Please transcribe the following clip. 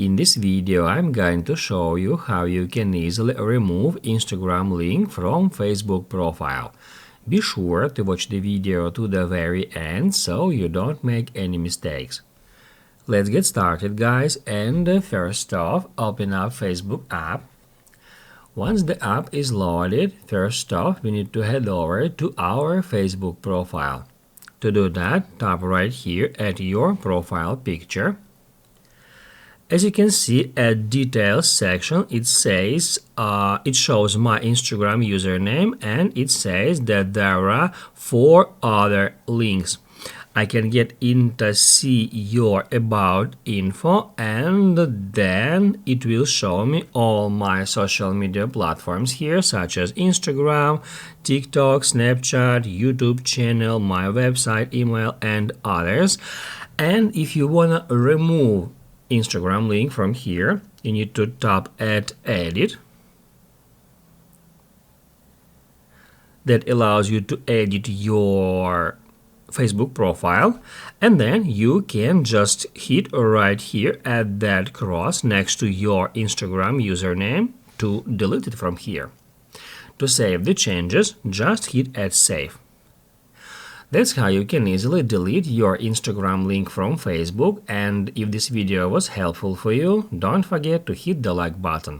In this video, I'm going to show you how you can easily remove Instagram link from Facebook profile. Be sure to watch the video to the very end so you don't make any mistakes. Let's get started, guys, and first off, open up Facebook app. Once the app is loaded, first off, we need to head over to our Facebook profile. To do that, tap right here at your profile picture. As you can see at details section, it says it shows my Instagram username and it says that there are 4 other links. I can get in to see your about info, and then it will show me all my social media platforms here, such as Instagram, TikTok, Snapchat, YouTube channel, my website, email, and others. And if you wanna remove Instagram link from here, you need to tap at edit. That allows you to edit your Facebook profile, and then you can just hit right here at that cross next to your Instagram username to delete it from here. To save the changes, just hit at save. That's how you can easily delete your Instagram link from Facebook, and if this video was helpful for you, don't forget to hit the like button.